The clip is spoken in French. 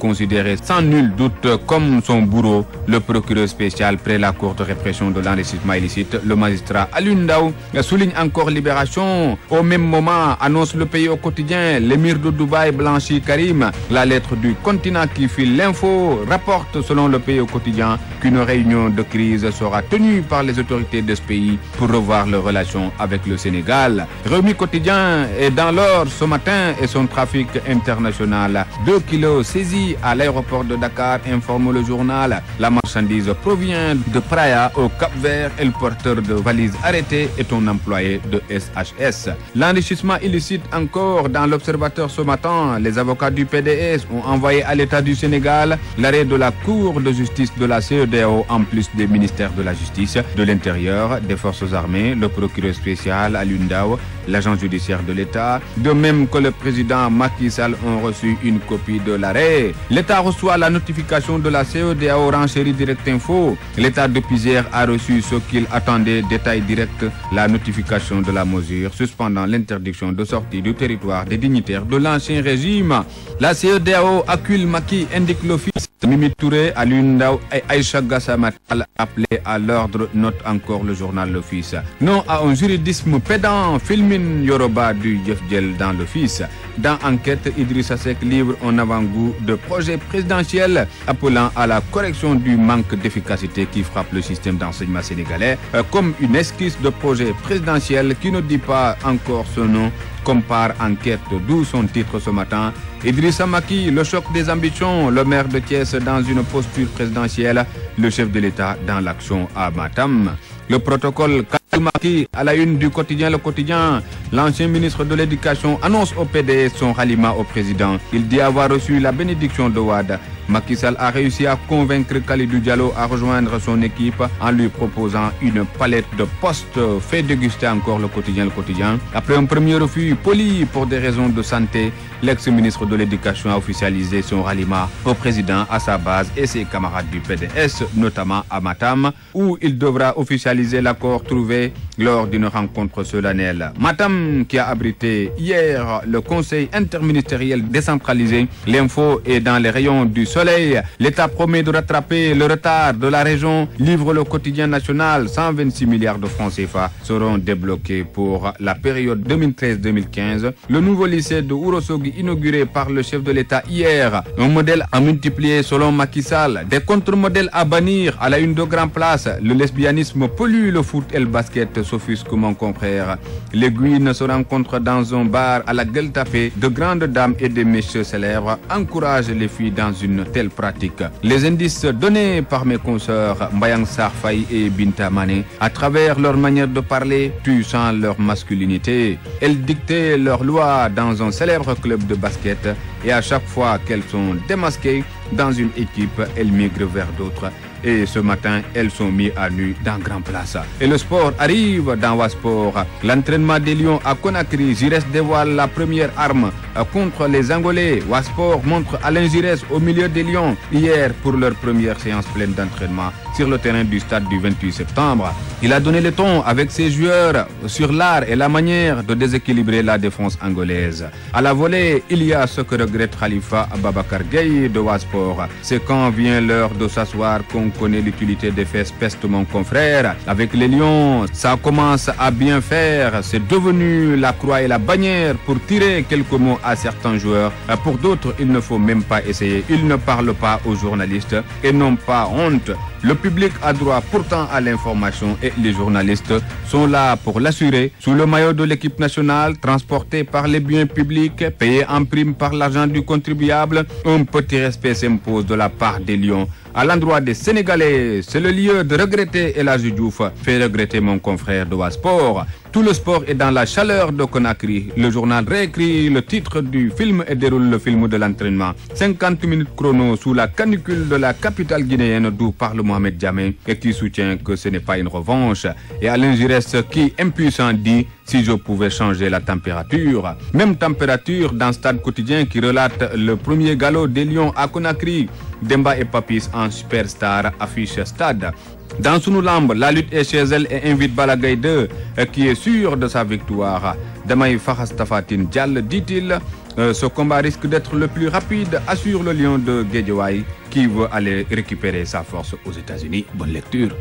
considéré sans nul doute comme son bourreau, le procureur spécial près la Cour de répression de l'enrichissement illicite, le magistrat Alioune Ndao, souligne encore Libération. Au même moment, annonce le pays au quotidien, l'émir de Dubaï blanchit Karim. La lettre du continent qui file l'info rapporte selon le pays au quotidien qu'une réunion de crise sera tenue par les autorités de ce pays pour revoir leurs relations avec le Sénégal. Rewmi quotidien est dans l'or ce matin et son trafic international. 2 kilos saisis à l'aéroport de Dakar, informe le journal. La marchandise provient de Praia au Cap-Vert et le porteur de valise arrêté est un employé de SHS. L'enrichissement illicite encore dans l'Observateur ce matin. Les avocats du PDS ont envoyé à l'État du Sénégal l'arrêt de la Cour de justice de la CEDEAO en plus des ministères de la Justice, de l'Intérieur, des Forces armées, le procureur spécial Alioune Ndao, l'agent judiciaire de l'État, de même que le président Macky Sall ont reçu une copie de l'arrêt. L'État reçoit la notification de la CEDEAO, renchérit Direct Info. L'État de Pisère a reçu ce qu'il attendait, détail direct, la notification de la mesure suspendant l'interdiction de sortie du territoire des dignitaires de l'ancien régime. La CEDEAO accule Macky, indique l'office. Mimi Touré, Alioune Ndao et Aïcha Gassama appelés à l'ordre, note encore le journal L'Office. Non à un juridisme pédant, Filmin Yoroba du Yefdjel dans l'Office. Dans Enquête, Idrissa Seck livre un avant-goût de projet présidentiel appelant à la correction du manque d'efficacité qui frappe le système d'enseignement sénégalais, comme une esquisse de projet présidentiel qui ne dit pas encore son nom, comme par Enquête, d'où son titre ce matin. Idrissa Macky, le choc des ambitions, le maire de Thiès dans une posture présidentielle, le chef de l'État dans l'action à Matam. Le protocole Macky à la une du quotidien Le Quotidien. L'ancien ministre de l'Éducation annonce au PDS son ralliement au président. Il dit avoir reçu la bénédiction de Wade. Macky Sall a réussi à convaincre Khalidou Diallo à rejoindre son équipe en lui proposant une palette de postes. Fait déguster encore Le Quotidien. Après un premier refus poli pour des raisons de santé, l'ex-ministre de l'Éducation a officialisé son ralliement au président, à sa base et ses camarades du PDS, notamment à Matam, où il devra officialiser l'accord trouvé lors d'une rencontre solennelle. Matam qui a abrité hier le conseil interministériel décentralisé. L'info est dans les rayons du soleil. L'État promet de rattraper le retard de la région, livre Le Quotidien national. 126 milliards de francs CFA seront débloqués pour la période 2013-2015. Le nouveau lycée de Ourossogui inauguré par le chef de l'État hier. Un modèle à multiplier selon Macky Sall. Des contre-modèles à bannir à la une de Grand Place. Le lesbianisme pollue le foot et le basket, s'offusque mon confrère. L'aiguille ne se rencontre dans un bar à la Gueule Tapée. De grandes dames et des messieurs célèbres encouragent les filles dans une telle pratique. Les indices donnés par mes consoeurs Mbayang Sarr Faye et Binta Mané à travers leur manière de parler tuant leur masculinité. Elles dictaient leurs lois dans un célèbre club de basket et à chaque fois qu'elles sont démasquées dans une équipe, elles migrent vers d'autres. Et ce matin, elles sont mises à nu dans Grand Place. Et le sport arrive dans Wasport. L'entraînement des Lions à Conakry, Giresse dévoile la première arme contre les Angolais. Wasport montre Alain Giresse au milieu des Lions hier pour leur première séance pleine d'entraînement sur le terrain du stade du 28 septembre. Il a donné le ton avec ses joueurs sur l'art et la manière de déséquilibrer la défense angolaise. À la volée, il y a ce que regrette Khalifa Ababacar Gueye de Wasport. C'est quand vient l'heure de s'asseoir qu'on connaît l'utilité des fesses, peste mon confrère. Avec les Lions, ça commence à bien faire. C'est devenu la croix et la bannière pour tirer quelques mots à certains joueurs. Pour d'autres, il ne faut même pas essayer. Ils ne parlent pas aux journalistes et n'ont pas honte. Le public a droit pourtant à l'information et les journalistes sont là pour l'assurer. Sous le maillot de l'équipe nationale, transporté par les biens publics, payé en prime par l'argent du contribuable, un petit respect s'impose de la part des Lions. À l'endroit des Sénégalais, c'est le lieu de regretter El Hadji Diouf, fait regretter mon confrère de Wasport. Tout le sport est dans la chaleur de Conakry. Le journal réécrit le titre du film et déroule le film de l'entraînement. 50 minutes chrono sous la canicule de la capitale guinéenne, d'où parle Mohamed Diamé et qui soutient que ce n'est pas une revanche. Et Alain Giresse qui, impuissant, dit « Si je pouvais changer la température ». Même température dans Stade Quotidien qui relate le premier galop des Lions à Conakry. Demba et Papis en superstar affiche Stade. Dans Sunulamb, la lutte est chez elle et invite Balagaï 2 qui est sûr de sa victoire. Damay Fakhas Tafatine Diall, dit-il, Ce combat risque d'être le plus rapide, assure le Lion de Guédiawaye qui veut aller récupérer sa force aux États-Unis. Bonne lecture.